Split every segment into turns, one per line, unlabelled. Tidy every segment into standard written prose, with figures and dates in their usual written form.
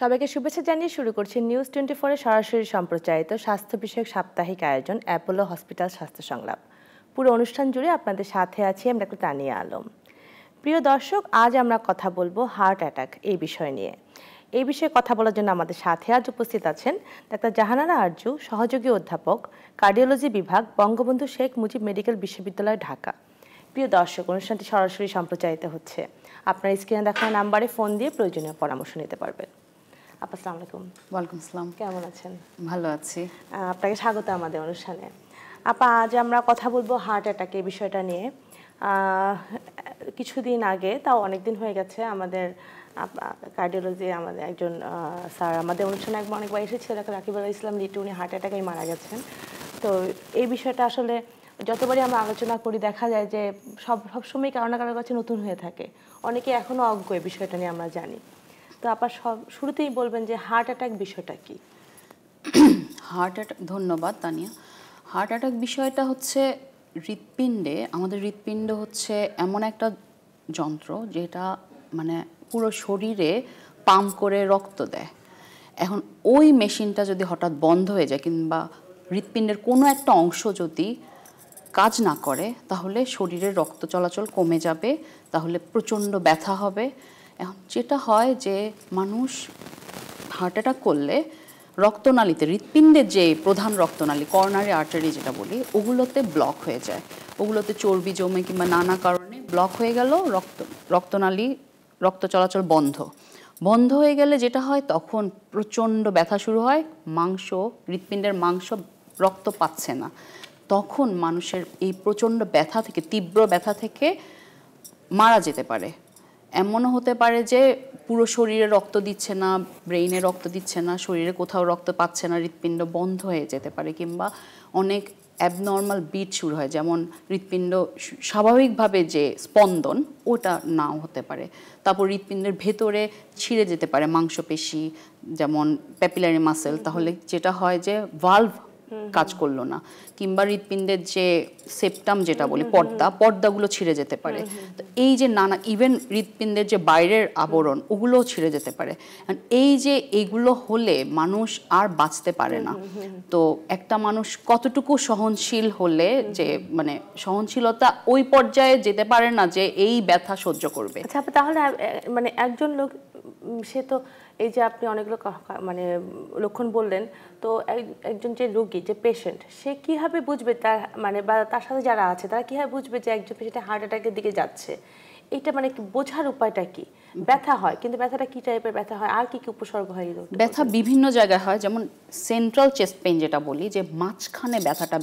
সবাইকে শুভেচ্ছা জানিয়ে শুরু করছি নিউজ 24 এর সরাসরি সম্প্রচারিত স্বাস্থ্য বিষয়ক সাপ্তাহিক আয়োজন অ্যাপোলো হসপিটাল স্বাস্থ্য সংলাপ। পুরো অনুষ্ঠান জুড়ে আপনাদের সাথে আছি আমরা ডাক্তার তানিয়া আলম। প্রিয় দর্শক, আজ আমরা কথা বলবো হার্ট অ্যাটাক এই বিষয় নিয়ে। এই বিষয়ে কথা বলার জন্য আমাদের সাথে আজ উপস্থিত আছেন ডাক্তার জাহানারা আরজু, সহযোগী অধ্যাপক, কার্ডিওলজি বিভাগ, বঙ্গবন্ধু শেখ মুজিব মেডিকেল বিশ্ববিদ্যালয়, ঢাকা। প্রিয় দর্শক, অনুষ্ঠানটি সরাসরি সম্প্রচারিত হচ্ছে। আপনার স্ক্রিনে দেখানো নাম্বারে ফোন দিয়ে প্রয়োজনীয় পরামর্শ নিতে পারবেন। আসসালামু আলাইকুম।
ওয়ালাইকুম আসসালাম।
কেমন আছেন?
ভালো আছি।
আপনাকে স্বাগত আমাদের অনুষ্ঠানে। আপা, আজ আমরা কথা বলবো হার্ট অ্যাটাক এই বিষয়টা নিয়ে। কিছুদিন আগে, তাও অনেক দিন হয়ে গেছে, আমাদের কার্ডিওলজি আমাদের একজন স্যার আমাদের অনুষ্ঠানে অনেকবার এসেছিল, রাকিবুল ইসলাম লিটু, উনি হার্ট অ্যাটাকেই মারা গেছেন। তো এই বিষয়টা আসলে যতবারই আমরা আলোচনা করি দেখা যায় যে সবসময় কারো না কারোর কাছে নতুন হয়ে থাকে, অনেকে এখনও অজ্ঞ এই বিষয়টা নিয়ে আমরা জানি। তো আপনার শুরুতেই বলবেন যে হার্ট অ্যাটাক বিষয়টা কি?
হার্ট অ্যাটাক, ধন্যবাদ তানিয়া। হার্ট অ্যাটাক বিষয়টা হচ্ছে হৃৎপিণ্ডে, আমাদের হৃৎপিণ্ড হচ্ছে এমন একটা যন্ত্র যেটা মানে পুরো শরীরে পাম্প করে রক্ত দেয়। এখন ওই মেশিনটা যদি হঠাৎ বন্ধ হয়ে যায় কিংবা হৃৎপিণ্ডের কোনো একটা অংশ যদি কাজ না করে, তাহলে শরীরের রক্ত চলাচল কমে যাবে, তাহলে প্রচণ্ড ব্যথা হবে। এখন যেটা হয় যে মানুষ হার্ট অ্যাটাক করলে রক্তনালীতে, হৃৎপিণ্ডের যে প্রধান রক্তনালী, করোনারি আর্টারি যেটা বলি, ওগুলোতে ব্লক হয়ে যায়। ওগুলোতে চর্বি জমে কিংবা নানা কারণে ব্লক হয়ে গেল, রক্তনালী, রক্ত চলাচল বন্ধ হয়ে গেলে যেটা হয়, তখন প্রচণ্ড ব্যথা শুরু হয়। হৃৎপিণ্ডের মাংস রক্ত পাচ্ছে না, তখন মানুষের এই প্রচণ্ড ব্যথা থেকে, তীব্র ব্যথা থেকে মারা যেতে পারে। এমনও হতে পারে যে পুরো শরীরে রক্ত দিচ্ছে না, ব্রেইনে রক্ত দিচ্ছে না, শরীরে কোথাও রক্ত পাচ্ছে না, হৃৎপিণ্ড বন্ধ হয়ে যেতে পারে, কিংবা অনেক অ্যাবনর্মাল বিট শুরু হয়, যেমন হৃৎপিণ্ড স্বাভাবিকভাবে যে স্পন্দন ওটা নাও হতে পারে। তারপর হৃৎপিণ্ডের ভেতরে ছিঁড়ে যেতে পারে মাংসপেশি, যেমন প্যাপিলারি মাসেল, তাহলে যেটা হয় যে ভালভ কাজ করলো না, কিংবা হৃৎপিণ্ডের যে সেপ্টাম যেটা বলি, পর্দাগুলো ছিঁড়ে যেতে পারে। তো এই যে নানা, ইভেন হৃৎপিণ্ডের যে বাইরের আবরণ, ওগুলোও ছিঁড়ে যেতে পারে। এই যে এইগুলো হলে মানুষ আর বাঁচতে পারে না। তো একটা মানুষ কতটুকু সহনশীল হলে, যে মানে সহনশীলতা ওই পর্যায়ে যেতে পারে না যে এই ব্যথা সহ্য করবে।
আচ্ছা, তাহলে মানে একজন লোক, সে তো এই যে আপনি অনেকগুলো মানে লক্ষণ বললেন, তো একজন যে রোগী, যে পেশেন্ট, সে কিভাবে বুঝবে, তার মানে বা তার সাথে যারা আছে তারা কিভাবে বুঝবে যে একজন পেশেন্ট হার্ট অ্যাটাকের দিকে যাচ্ছে? এটা মানে বোঝার উপায়টা কি? ব্যথা হয়, কিন্তু ব্যথাটা কি টাইপের ব্যথা হয়, আর কি কি উপসর্গ হয়?
ব্যথা বিভিন্ন জায়গায় হয়, যেমন সেন্ট্রাল চেস্ট পেইন যেটা বলি, যে মাঝখানে ব্যথাটা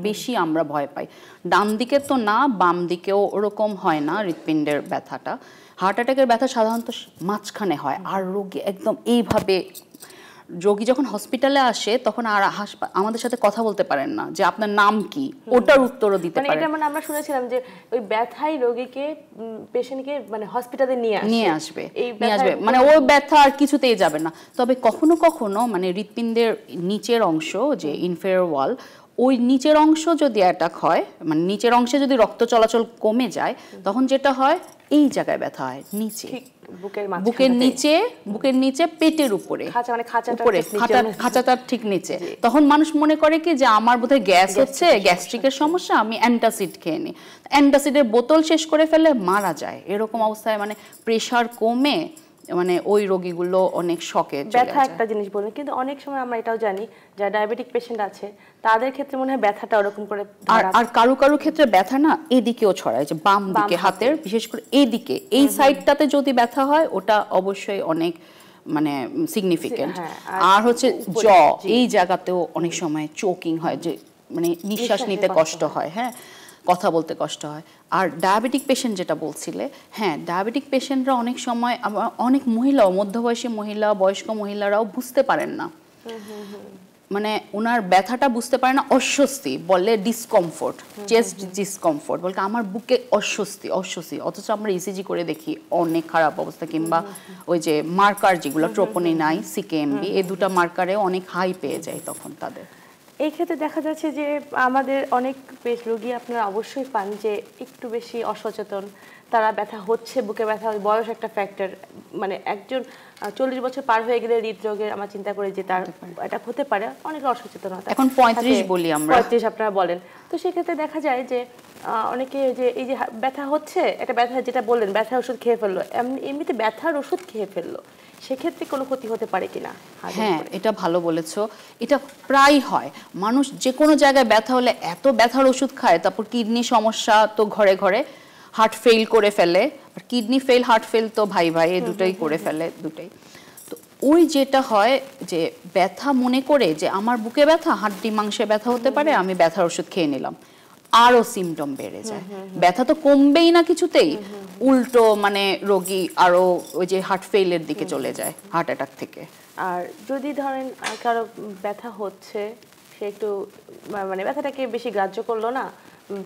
বেশি আমরা ভয় পাই। ডান দিকে তো না, বাম দিকেও ওরকম হয় না হৃৎপিণ্ডের ব্যথাটা। হার্ট অ্যাটাকের ব্যথা সাধারণত মাঝখানে হয়, আর রোগী একদম এইভাবে, রোগী যখন হসপিটালে আসে তখন আর আমাদের সাথে কথা বলতে পারেন না যে আপনার নাম কি, ওটার উত্তরও দিতে পারেন।
এটা মানে আমরা শুনেছিলাম যে ওই ব্যথাই রোগীকে, পেশেন্টকে মানে হসপিটালে নিয়ে আসবে,
মানে ওই ব্যথা আর কিছুতেই যাবে না। তবে কখনো কখনো মানে হৃৎপিণ্ডের নিচের অংশ, যে ইনফেরিয়র ওয়াল, ওই নিচের অংশ যদি অ্যাটাক হয়, মানে নিচের অংশে যদি রক্ত চলাচল কমে যায়, তখন যেটা হয় এই জায়গায় ব্যথা হয়, নিচে বুকের নিচে পেটের উপরে, খাঁচাটার ঠিক নিচে। তখন মানুষ মনে করে কি যে আমার বোধহয় গ্যাস হচ্ছে, গ্যাস্ট্রিকের সমস্যা, আমি অ্যান্টাসিড খেয়ে নিই। অ্যান্টাসিডের বোতল শেষ করে ফেলে মারা যায়। এরকম অবস্থায় মানে প্রেশার কমে মানে ওই রোগীগুলো অনেক শকে চলে যায়।
ব্যথা একটা জিনিস বলেন, কিন্তু অনেক সময় আমরা এটাও জানি যারা ডায়াবেটিক পেশেন্ট আছে তাদের ক্ষেত্রে মনে হয় ব্যথাটা ওরকম করে,
আর কারো ক্ষেত্রে ব্যথা না এদিকেও ছড়ায়, যে বাম দিকে হাতের, বিশেষ করে এদিকে, এই সাইডটাতে যদি ব্যথা হয় ওটা অবশ্যই অনেক মানে সিগনিফিকেন্ট। আর হচ্ছে এই জায়গাতেও অনেক সময় চোকিং হয়, যে মানে নিঃশ্বাস নিতে কষ্ট হয়, হ্যাঁ, কথা বলতে কষ্ট হয়। আর ডায়াবেটিক পেশেন্ট যেটা বলছিলে, হ্যাঁ, ডায়াবেটিক পেশেন্টরা অনেক সময়, অনেক মহিলাও, মধ্যবয়সী মহিলা, বয়স্ক মহিলারাও বুঝতে পারেন না, মানে ওনার ব্যথাটা বুঝতে পারে না, অস্বস্তি বলে, ডিসকমফোর্ট, চেস্ট ডিসকমফোর্ট বলে, আমার বুকে অস্বস্তি, অথচ আমরা ইসিজি করে দেখি অনেক খারাপ অবস্থা। কিংবা ওই যে মার্কার যেগুলো ট্রোপোনিন, সিকেএমবি, এই দুটো মার্কারে অনেক হাই পেয়ে যায় তখন তাদের।
এই ক্ষেত্রে দেখা যাচ্ছে যে আমাদের অনেক রোগী আপনারা অবশ্যই পান যে একটু বেশি অসচেতন, তারা ব্যথা হচ্ছে, বুকে ব্যথা, বয়স একটা ফ্যাক্টর, মানে একজন 40 বছর পার হয়ে গেলে হৃদরোগের আমরা চিন্তা করি যে তার এটা হতে পারে, অনেক অসচেতনতা।
এখন 35 বলি আমরা,
35 আপনারা বলেন। তো সেক্ষেত্রে দেখা যায় যে অনেকে যে এই যে ব্যথা হচ্ছে, একটা ব্যথা যেটা বললেন ব্যথার ওষুধ খেয়ে ফেললো, এমনিতে ব্যথার ওষুধ খেয়ে ফেললো, সেক্ষেত্রে কোনো ক্ষতি হতে পারে কিনা?
হ্যাঁ, এটা ভালো বলেছো। এটা প্রায় হয়, মানুষ যে কোনো জায়গায় ব্যথা হলে এত ব্যথার ওষুধ খায়, তারপর কিডনি সমস্যা তো ঘরে ঘরে, হার্ট ফেল করে ফেলে, আর কিডনি ফেল হার্ট ফেল তো ভাই ভাই এই দুটোই করে ফেলে, দুটোই। তো ওই যেটা হয় যে ব্যথা মনে করে যে আমার বুকে ব্যথা, হাড্ডি মাংসে ব্যথা হতে পারে, আমি ব্যথার ওষুধ খেয়ে নিলাম, আরো সিমটম বেড়ে যায়। ব্যথা তো কমবেই না কিছুতেই, উল্টো মানে রোগী আরো ওই যে হার্ট ফেইলের দিকে চলে যায়, হার্ট অ্যাটাক থেকে।
আর যদি ধরেন কারো ব্যথা হচ্ছে, সে একটু মানে ব্যথাটাকে বেশি গ্রাহ্য করলো না,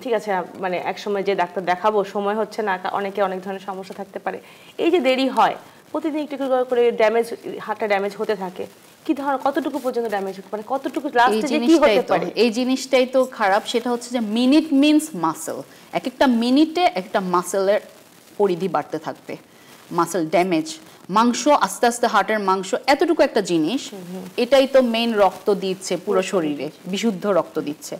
ঠিক আছে মানে একসময় যে ডাক্তার দেখাবো সময় হচ্ছে না, অনেকে অনেক ধরনের সমস্যা থাকতে পারে, এই যে দেরি হয়, প্রতিদিন একটু করে ড্যামেজ, হার্টটা ড্যামেজ হতে থাকে, কি ধর কতটুকু পর্যন্ত ড্যামেজ হতে পারে, কতটুকু লাস্টে যে কি হতে পারে?
এই জিনিসটাই তো খারাপ। সেটা হচ্ছে যে মিনিট মিন্স মাসেল, এক একটা মিনিটে একটা মাসেলের পরিধি বাড়তে থাকবে, মাসেল ড্যামেজ, মাংস আস্তে আস্তে, হার্টের মাংস এতটুকু একটা জিনিস, এটাই তো মেইন রক্ত দিচ্ছে পুরো শরীরে, বিশুদ্ধ রক্ত দিচ্ছে।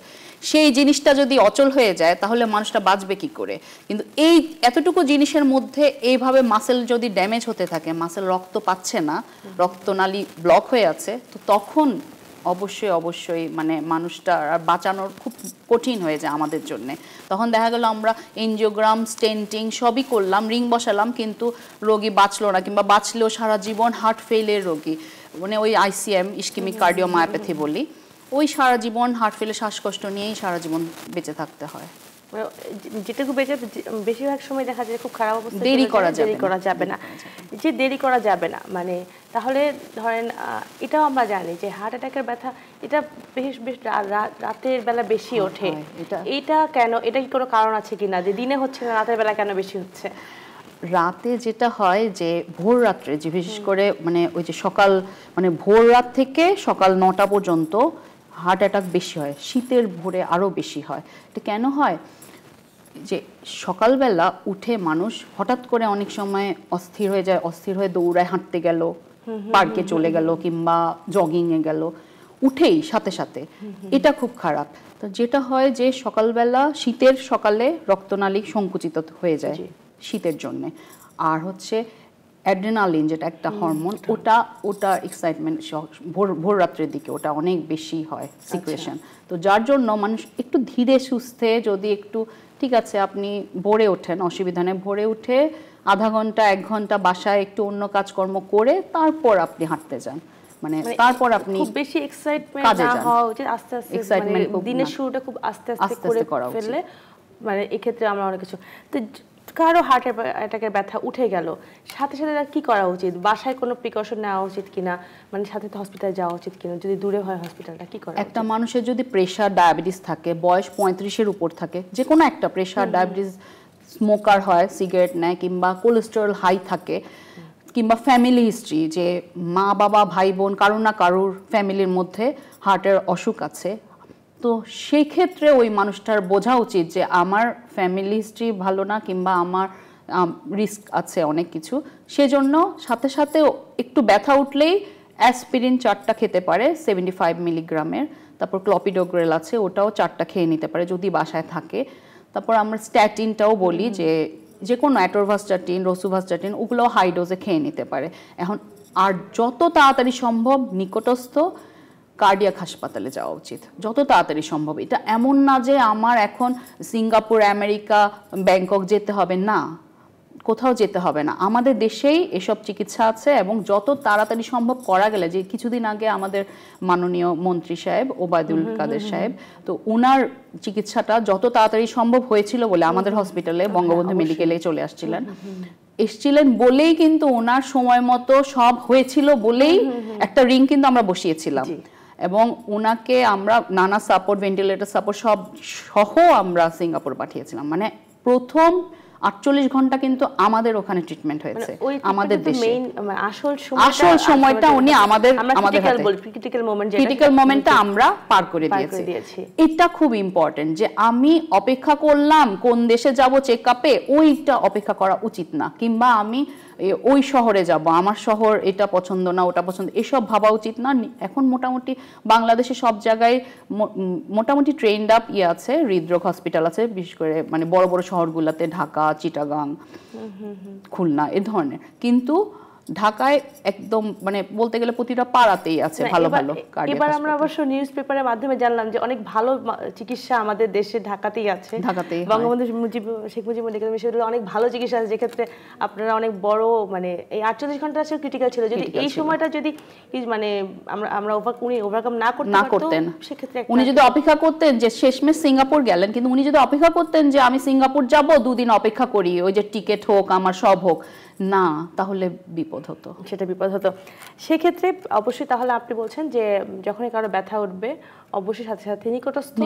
সেই জিনিসটা যদি অচল হয়ে যায় তাহলে মানুষটা বাঁচবে কি করে? কিন্তু এই এতটুকু জিনিসের মধ্যে এইভাবে মাসেল যদি ড্যামেজ হতে থাকে, মাসেল রক্ত পাচ্ছে না, রক্তনালী ব্লক হয়ে আছে, তো তখন অবশ্যই অবশ্যই মানে মানুষটা আর বাঁচানোর খুব কঠিন হয়ে যায় আমাদের জন্য। তখন দেখা গেল আমরা এনজিওগ্রাম, স্টেন্টিং সবই করলাম, রিং বসালাম, কিন্তু রোগী বাঁচলো না, কিংবা বাঁচলেও সারা জীবন হার্ট ফেলের রোগী, মানে ওই ICM, ইসকেমিক কার্ডিওমায়োপ্যাথি বলি, ওই সারা জীবন হার্ট ফেলে শ্বাসকষ্ট নিয়েই সারা জীবন বেঁচে থাকতে হয়।
যেটুকু বেঁচে, বেশিরভাগ সময় দেখা যায় খুব খারাপ অবস্থা,
দেরি করা
যাবে না, যে দেরি করা যাবে না, মানে তাহলে ধরেন এটাও আমরা জানি যে হার্ট অ্যাটাকের ব্যথা এটা বেশ রাতের বেলা বেশি ওঠে, এটা কেন? এটা কি কোনো কারণ আছে কিনা যে দিনে হচ্ছে না, রাতের বেলা কেন বেশি হচ্ছে?
রাতে যেটা হয় যে ভোর রাত্রে, যে বিশেষ করে মানে ওই যে সকাল, মানে ভোর রাত থেকে সকাল 9টা পর্যন্ত হার্ট অ্যাটাক বেশি হয়, শীতের ভোরে আরো বেশি হয়। এটা কেন হয়? যে সকালবেলা উঠে মানুষ হঠাৎ করে অনেক সময় অস্থির হয়ে যায়, অস্থির হয়ে দৌড়ায়, হাঁটতে গেল, পার্কে চলে গেল, কিংবা জগিংয়ে গেল, উঠেই সাথে সাথে, এটা খুব খারাপ। তো যেটা হয় যে সকালবেলা, শীতের সকালে রক্তনালী সংকুচিত হয়ে যায় শীতের জন্য, আর হচ্ছে অ্যাড্রেনালিন যেটা একটা হরমোন, ওটা এক্সাইটমেন্ট ভোর রাত্রের দিকে ওটা অনেক বেশি হয় সিক্রেশন। তো যার জন্য মানুষ একটু ধীরে সুস্থে, যদি একটু ঠিক আছে আপনি ভোরে ওঠেন, অসুবিধা নেই, ভোরে উঠে আধা ঘন্টা 1 ঘন্টা বাসায় একটু অন্য কাজকর্ম করে তারপর আপনি হাঁটতে যান, মানে তারপর আপনি
খুব বেশি এক্সাইটমেন্ট না হওয়া উচিত, আস্তে আস্তে, মানে দিনের শুরুটা খুব আস্তে আস্তে করে ফেললে, মানে এক্ষেত্রে আমরা অনেক কিছু। তো কারো হার্ট অ্যাটাকের ব্যথা উঠে গেল, সাথে সাথে তার কি করা উচিত? বাসায় কোনো প্রিকশন নেওয়া উচিত কিনা, মানে সাথে হসপিটালে যাওয়া উচিত কিনা? যদি দূরে হয় হসপিটালটা, কি করা?
একটা মানুষের যদি প্রেশার, ডায়াবেটিস থাকে, বয়স 35-এর উপর থাকে, যে কোনো একটা প্রেশার, ডায়াবেটিস, স্মোকার হয়, সিগারেট নেয়, কিংবা কোলেস্টেরল হাই থাকে, কিংবা ফ্যামিলি হিস্ট্রি, যে মা বাবা ভাই বোন কারোর না কারোর ফ্যামিলির মধ্যে হার্টের অসুখ আছে, তো সেই ক্ষেত্রে ওই মানুষটার বোঝা উচিত যে আমার ফ্যামিলি হিস্ট্রি ভালো না, কিংবা আমার রিস্ক আছে অনেক কিছু, সেজন্য সাথে সাথে একটু ব্যথা উঠলেই অ্যাসপিরিন 4টা খেতে পারে 75 মিলিগ্রামের, তারপর ক্লপিডোগ্রেল আছে, ওটাও 4টা খেয়ে নিতে পারে যদি বাসায় থাকে। তারপর আমরা স্ট্যাটিনটাও বলি, যে কোনো অ্যাটোরভাস্টাটিন, রসুভাস্টাটিন, ওগুলো হাই ডোজে খেয়ে নিতে পারে। এখন আর যত তাড়াতাড়ি সম্ভব নিকটস্থ কার্ডিয়াক হাসপাতালে যাওয়া উচিত, যত তাড়াতাড়ি সম্ভব। এটা এমন না যে আমার এখন সিঙ্গাপুর, আমেরিকা, ব্যাংকক যেতে হবে, না, কোথাও যেতে হবে না, আমাদের দেশেই এসব চিকিৎসা আছে, এবং যত তাড়াতাড়ি সম্ভব করা গেলে, যে কিছুদিন আগে আমাদের মাননীয় মন্ত্রী সাহেব ওবায়দুল কাদের সাহেব, তো ওনার চিকিৎসাটা যত তাড়াতাড়ি সম্ভব হয়েছিল বলে আমাদের হসপিটালে, বঙ্গবন্ধু মেডিকেলে চলে এসছিলেন বলেই কিন্তু ওনার সময় মতো সব হয়েছিল বলেই একটা রিং কিন্তু আমরা বসিয়েছিলাম, এবং ওনাকে আমরা নানা সাপোর্ট, ভেন্টিলেটর সাপোর্ট সব সহ আমরা সিঙ্গাপুর পাঠিয়েছিলাম। মানে প্রথম 48 ঘন্টা কিন্তু আমাদের ওখানে ট্রিটমেন্ট হয়েছে আমাদের দেশে। আসল সময়টা উনি আমাদের ক্রিটিক্যাল মোমেন্টটা আমরা পার করে দিয়েছি। এটা খুব ইম্পর্টেন্ট যে আমি অপেক্ষা করলাম কোন দেশে যাব চেকআপে, ওইটা অপেক্ষা করা উচিত না, কিংবা আমি ওই শহরে যাব, আমার শহর এটা পছন্দ না ওটা পছন্দ, এসব ভাবা উচিত না। এখন মোটামুটি বাংলাদেশে সব জায়গায় মোটামুটি ট্রেন্ড আপ আছে, হৃদরোগ হসপিটাল আছে, বিশেষ করে মানে বড় বড় শহরগুলোতে, ঢাকা, চিটাগাং, খুলনা এ ধরনের। কিন্তু ঢাকায় একদম মানে বলতে গেলে প্রতিটা পাড়াতেই আছে ভালো ভালো কার্ডিয়াক।
এবার আমরা অবশ্য নিউজ পেপারের মাধ্যমে জানলাম যে অনেক ভালো চিকিৎসা আমাদের দেশে ঢাকাতেই আছে, বঙ্গবন্ধু শেখ মুজিব মেডিকেল বিশ্ববিদ্যালয়ে অনেক ভালো চিকিৎসা আছে, যেক্ষেত্রে আপনারা অনেক বড় মানে এই 48 ঘন্টা আসলে ক্রিটিক্যাল ছিল। যদি এই সময়টা যদি মানে আমরা উনি ওভারকাম না করতেন, সেক্ষেত্রে
উনি যদি অপেক্ষা করতেন যে শেষমেশ সিঙ্গাপুর গেলেন, কিন্তু উনি যদি অপেক্ষা করতেন যে আমি সিঙ্গাপুর যাব 2 দিন অপেক্ষা করি, ওই যে টিকিট হোক আমার সব হোক না, তাহলে বিপদ হতো,
সেটা বিপদ হতো। সেক্ষেত্রে অবশ্যই তাহলে আপনি বলছেন যে যখনই কারো ব্যথা উঠবে অবশ্যই সাথে সাথে নিকটস্থ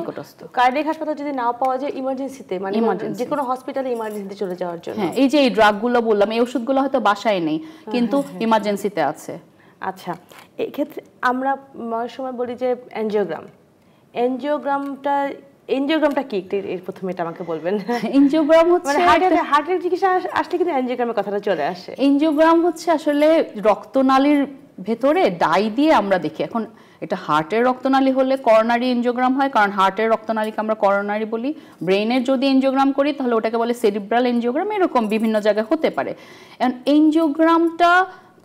কার্ডিয়াক হাসপাতাল যদি নাও পাওয়া যায় ইমার্জেন্সিতে, মানে যে কোনো হসপিটালে ইমার্জেন্সিতে চলে যাওয়ার জন্য।
হ্যাঁ, এই যে এই ড্রাগগুলো বললাম, এই ওষুধগুলো হয়তো বাসায় নেই কিন্তু ইমার্জেন্সিতে আছে।
আচ্ছা, এই ক্ষেত্রে আমরা অনেক সময় বলি যে এনজিওগ্রামটা কি এর প্রথমে এটা আমাকে বলবেন।
এনজিওগ্রাম হচ্ছে
হার্টের চিকিৎসা আসলে কিন্তু এনজিওগ্রামের কথাটা চলে আসে।
এনজিওগ্রাম হচ্ছে আসলে রক্তনালীর ভেতরে ডাই দিয়ে আমরা দেখি। এখন এটা হার্টের রক্তনালী হলে করোনারি এনজিওগ্রাম হয়, কারণ হার্টের রক্তনালীকে আমরা করোনারি বলি। ব্রেইনের যদি এনজিওগ্রাম করি তাহলে ওটাকে বলে সেরিব্রাল এনজিওগ্রাম, এরকম বিভিন্ন জায়গায় হতে পারে। এখন এনজিওগ্রামটা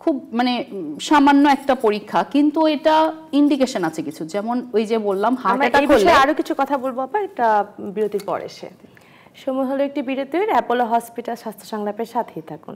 খুব মানে সামান্য একটা পরীক্ষা, কিন্তু এটা ইন্ডিকেশন আছে কিছু, যেমন ওই যে বললাম হার্ট অ্যাটাক হলে।
আরো কিছু কথা বলবো আপা, এটা বিরতির পর এসে। সময় হলো একটি বিরতির। অ্যাপোলো হসপিটাল স্বাস্থ্য সংলাপের সাথেই থাকুন।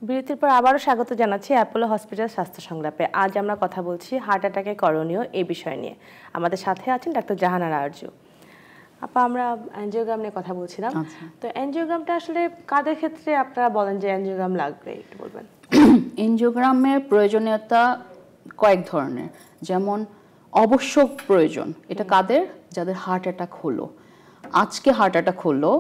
বিরতির পর আবারও স্বাগত জানাচ্ছি অ্যাপোলো হসপিটাল স্বাস্থ্য সংলাপে। আজ আমরা কথা বলছি হার্ট অ্যাটাকে করণীয় এই বিষয় নিয়ে। আমাদের সাথে আছেন ডাক্তার জাহানার আরজু আপা। আমরা এনজিওগ্রাম নিয়ে কথা বলছিলাম। তো এনজিওগ্রামটা আসলে কাদের ক্ষেত্রে আপনারা বলেন যে এনজিওগ্রাম লাগবে, একটু বলবেন?
এনজিওগ্রামের প্রয়োজনীয়তা কয়েক ধরনের, যেমন অবশ্যক প্রয়োজন। এটা কাদের? যাদের হার্ট অ্যাটাক হলো, আজকে হার্ট অ্যাটাক হলো,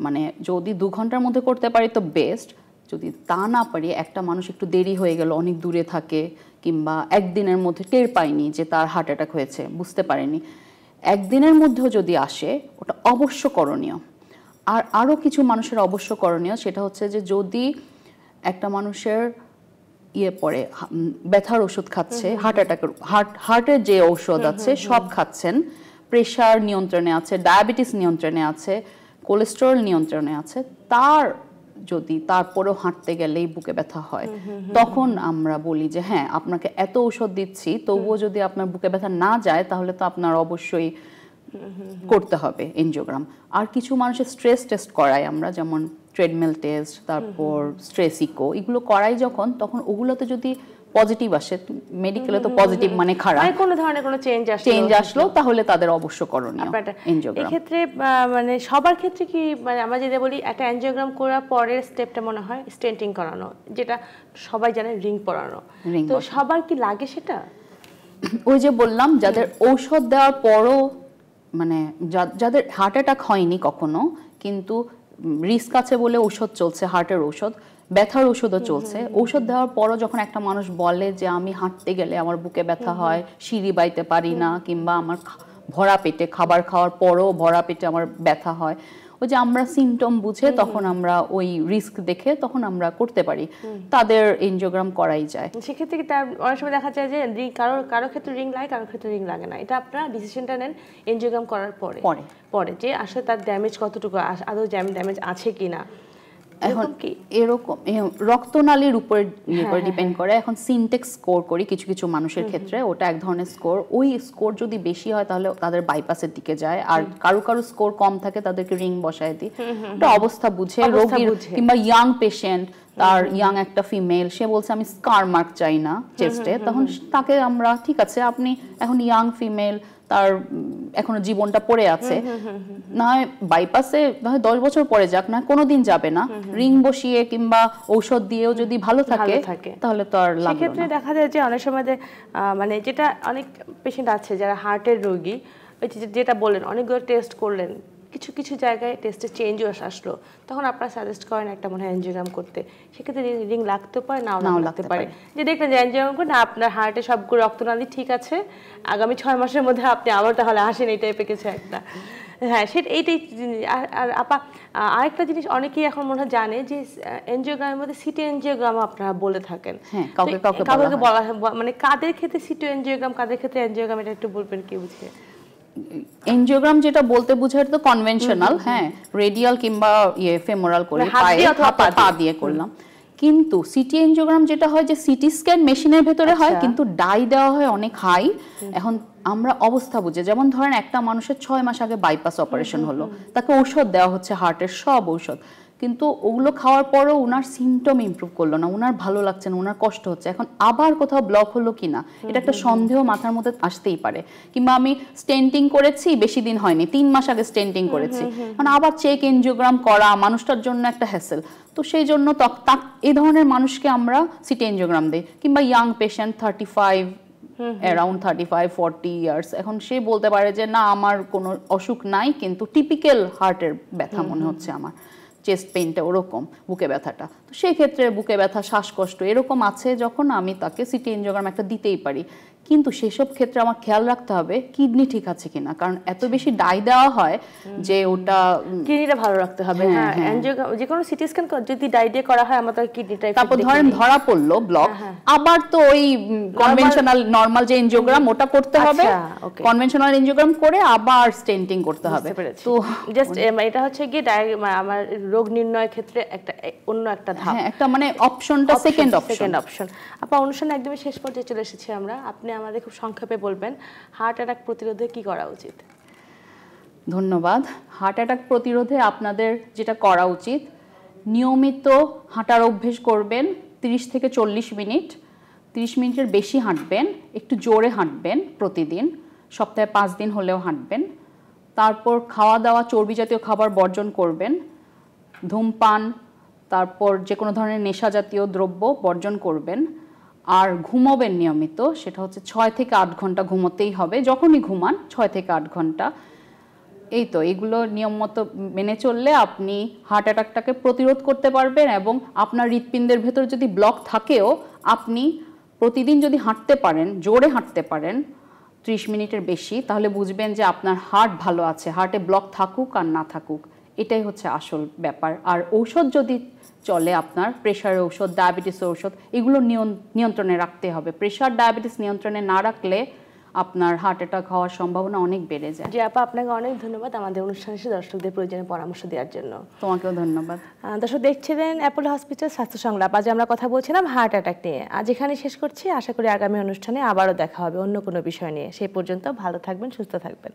মানে যদি 2 ঘন্টার মধ্যে করতে পারি তো বেস্ট। যদি তা না পারি, একটা মানুষ একটু দেরি হয়ে গেল, অনেক দূরে থাকে, কিংবা একদিনের মধ্যে টের পায়নি যে তার হার্ট অ্যাটাক হয়েছে, বুঝতে পারেনি, একদিনের মধ্যেও যদি আসে, ওটা অবশ্য করণীয়। আর আরও কিছু মানুষের অবশ্য করণীয়, সেটা হচ্ছে যে যদি একটা মানুষের পরে ব্যথার ওষুধ খাচ্ছে, হার্ট অ্যাটাকের হার্টের যে ঔষধ আছে সব খাচ্ছেন, প্রেশার নিয়ন্ত্রণে আছে, ডায়াবেটিস নিয়ন্ত্রণে আছে, কোলেস্টেরল নিয়ন্ত্রণে আছে, যদি তারপরেও হাঁটতে গেলেই বুকে ব্যথা হয়, তখন আমরা বলি যে হ্যাঁ আপনাকে এত ঔষধ দিচ্ছি, তবুও যদি আপনার বুকে ব্যথা না যায় তাহলে তো আপনার অবশ্যই করতে হবে এনজিওগ্রাম। আর কিছু মানুষের স্ট্রেস টেস্ট করাই আমরা, যেমন ট্রেডমিল টেস্ট, তারপর স্ট্রেস ইকো, এগুলো করাই যখন, তখন ওগুলোতে যদি পজিটিভ আসে, মেডিকেলে তো পজিটিভ মানে খারাপ,
কোনো ধরনের কোনো চেঞ্জ
আসলো, তাহলে তাদের অবশ্য করণীয় এনজিওগ্রাম।
এই ক্ষেত্রে মানে সবার ক্ষেত্রে কি, মানে আমরা যেটা বলি একটা এনজিওগ্রাম করার পরের স্টেপটা মনে হয় স্টেন্টিং করানো, যেটা সবাই জানে রিং পরানো, তো সবার কি লাগে সেটা?
ওই যে বললাম, যাদের ঔষধ দেওয়ার পরও মানে যাদের হার্ট অ্যাটাক হয়নি কখনো, কিন্তু রিস্ক আছে বলে ঔষধ চলছে, হার্টের ঔষধ, ব্যথার ওষুধও চলছে, ঔষধ দেওয়ার পরও যখন একটা মানুষ বলে যে আমি হাঁটতে গেলে আমার বুকে ব্যথা হয়, সিঁড়ি বাইতে পারি না, কিংবা আমার ভরা পেটে খাবার খাওয়ার পরও ভরা পেটে আমার ব্যথা হয়, ওই যে আমরা সিমটম বুঝে তখন আমরা ওই রিস্ক দেখে তখন আমরা করতে পারি, তাদের এনজিওগ্রাম করাই যায়।
সেক্ষেত্রে কি তার অনেক সময় দেখা যায় যে কারো ক্ষেত্রে রিং লাগে, কারো ক্ষেত্রে রিং লাগে না, এটা আপনারা ডিসিশনটা নেন এনজিওগ্রাম করার পরে যে আসলে তার ড্যামেজ কতটুকু, আদৌ ড্যামেজ আছে কিনা।
এখন এরকম রক্তনালীর উপরে ডিপেন্ড করে। এখন সিনটেক্স স্কোর করি কিছু কিছু মানুষের ক্ষেত্রে, ওটা এক ধরনের স্কোর, ওই স্কোর যদি বেশি হয় তাহলে তাদের বাইপাসের দিকে যায়, আর কারো স্কোর কম থাকে তাদেরকে রিং বসায় দিই। ওটা অবস্থা বুঝে রোগীর, কিংবা ইয়াং পেশেন্ট তার ইয়াং একটা ফিমেল, সে বলছে আমি স্কার মার্ক চাই না চেস্টে, তখন তাকে আমরা ঠিক আছে আপনি এখন ইয়াং ফিমেল, তার এখনো জীবনটা পড়ে আছে, না হয় বাইপাসে না হয় 10 বছর পরে যাক, না কোনোদিন যাবে না, রিং বসিয়ে কিংবা ঔষধ দিয়েও যদি ভালো থাকে তাহলে তো আর লাগবে না।
সেক্ষেত্রে দেখা যায় যে অনেক সময় মানে যেটা অনেক পেশেন্ট আছে যারা হার্টের রোগী, ওই যেটা বললেন অনেকগুলো টেস্ট করলেন, কিছু কিছু জায়গায় টেস্টে চেঞ্জও আসলো, তখন আপনারা সাজেস্ট করেন একটা মনে হয় এনজিওগ্রাম করতে, সেক্ষেত্রে রিং লাগতে পারে নাও লাগতে পারে, যে দেখলেন যে এনজিওগ্রাম করে না আপনার হার্টে সবগুলো রক্তনালী ঠিক আছে, আগামী 6 মাসের মধ্যে আপনি আবার তাহলে আসেন, এই টাইপের কিছু একটা। হ্যাঁ সেটা এইটাই। আর আপা আরেকটা জিনিস অনেকেই এখন মনে হয় জানে যে এনজিওগ্রামের মধ্যে সিটি এনজিওগ্রাম আপনারা বলে থাকেন, কাউকে বলা মানে কাদের ক্ষেত্রে সিটি এনজিওগ্রাম, কাদের ক্ষেত্রে এনজিওগ্রাম, এটা একটু বলবেন কি বুঝিয়ে?
এনজিওগ্রাম যেটা বলতে বোঝায় তো কনভেনশনাল, হ্যাঁ রেডিয়াল কিংবা ফেমোরাল করে পায়ে অথবা পা দিয়ে করলাম, কিন্তু সিটি এনজিওগ্রাম যেটা হয় যে সিটি স্ক্যান মেশিনের ভেতরে হয়, কিন্তু ডাই দেওয়া হয় অনেক হাই। এখন আমরা অবস্থা বুঝে, যেমন ধরেন একটা মানুষের 6 মাস আগে বাইপাস অপারেশন হলো, তাকে ঔষধ দেওয়া হচ্ছে হার্টের সব ঔষধ, কিন্তু ওগুলো খাওয়ার পরও ওনার সিমটম ইমপ্রুভ করলো না, ওনার ভালো লাগছে না, ওনার কষ্ট হচ্ছে, এখন আবার কোথাও ব্লক হলো কিনা এটা একটা সন্দেহ মাথার মধ্যে আসতেই পারে। কিংবা আমি স্টেন্টিং করেছি, বেশি দিন হয়নি, 3 মাস আগে স্টেন্টিং করেছি, মানে আবার চেক এনজিওগ্রাম করা মানুষটার জন্য একটা হ্যাসেল, তো সেই জন্য এই ধরনের মানুষকে আমরা সিটি এনজিওগ্রাম দিই। কিংবা ইয়াং পেশেন্ট 35 অ্যারাউন্ড 35-40 ইয়ার্স, এখন সে বলতে পারে যে না আমার কোনো অসুখ নাই, কিন্তু টিপিক্যাল হার্টের ব্যথা মনে হচ্ছে আমার, চেস্ট পেইনটা ওরকম, বুকে ব্যথাটা, তো সেই ক্ষেত্রে বুকে ব্যথা, শ্বাসকষ্ট এরকম আছে যখন আমি তাকে সিটি এনজিওগ্রাম একটা দিতেই পারি। কিন্তু সেসব ক্ষেত্রে আমার খেয়াল রাখতে হবে কিডনি ঠিক আছে কিনা, কারণ এত বেশি ডাই দেওয়া হয় যে ওটা
কিডনিটা ভালো রাখতে হবে। হ্যাঁ এনজিওগ্রাম যে কোনো সিটি স্ক্যান যদি ডাই দিয়ে করা হয় আমাদের কিডনিটা,
তারপর ধরেন ধরা পড়লো ব্লক, আবার তো ওই কনভেনশনাল নরমাল যে এনজিওগ্রাম ওটা করতে হবে, কনভেনশনাল এনজিওগ্রাম করে আবার স্টেন্টিং করতে হবে।
তো জাস্ট এটা হচ্ছে কি আমার রোগ নির্ণয়ের ক্ষেত্রে একটা অন্য একটা ধাপ,
একটা মানে অপশনটা সেকেন্ড
অপশন। আপা অনুষ্ঠানে একদমই শেষ পর্যায়ে চলে এসেছি আমরা, আপনি আমাদের খুব সংক্ষেপে বলবেন হার্ট অ্যাটাক প্রতিরোধে কি করা উচিত?
ধন্যবাদ। হার্ট অ্যাটাক প্রতিরোধে আপনাদের যেটা করা উচিত, নিয়মিত হাঁটার অভ্যেস করবেন 30 থেকে 40 মিনিট, 30 মিনিটের বেশি হাঁটবেন, একটু জোরে হাঁটবেন প্রতিদিন, সপ্তাহে 5 দিন হলেও হাঁটবেন। তারপর খাওয়া দাওয়া চর্বি জাতীয় খাবার বর্জন করবেন, ধূমপান তারপর যে কোনো ধরনের নেশা জাতীয় দ্রব্য বর্জন করবেন, আর ঘুমোবেন নিয়মিত, সেটা হচ্ছে 6 থেকে 8 ঘন্টা ঘুমোতেই হবে, যখনই ঘুমান 6 থেকে 8 ঘন্টা। এই তো এগুলো নিয়ম মতো মেনে চললে আপনি হার্ট অ্যাটাকটাকে প্রতিরোধ করতে পারবেন, এবং আপনার হৃৎপিণ্ডের ভেতর যদি ব্লক থাকেও আপনি প্রতিদিন যদি হাঁটতে পারেন, জোরে হাঁটতে পারেন 30 মিনিটের বেশি, তাহলে বুঝবেন যে আপনার হার্ট ভালো আছে, হার্টে ব্লক থাকুক আর না থাকুক, এটাই হচ্ছে আসল ব্যাপার। আর ঔষধ যদি চলে, আপনার প্রেশারের ঔষধ, ডায়াবেটিসের ঔষধ, এগুলো নিয়ন্ত্রণে রাখতে হবে। প্রেশার ডায়াবেটিস নিয়ন্ত্রণে না রাখলে আপনার হার্ট অ্যাটাক হওয়ার সম্ভাবনা অনেক বেড়ে যায়।
জি আপা, আপনাকে অনেক ধন্যবাদ আমাদের অনুষ্ঠানে এসে দর্শকদের প্রয়োজনীয় পরামর্শ দেওয়ার জন্য।
তোমাকেও ধন্যবাদ।
দর্শক দেখছিলেন অ্যাপোলো হসপিটাল স্বাস্থ্য সংলাপ, আজ আমরা কথা বলছিলাম হার্ট অ্যাটাক নিয়ে। আজ এখানে শেষ করছি, আশা করি আগামী অনুষ্ঠানে আবারও দেখা হবে অন্য কোনো বিষয় নিয়ে। সেই পর্যন্ত ভালো থাকবেন, সুস্থ থাকবেন।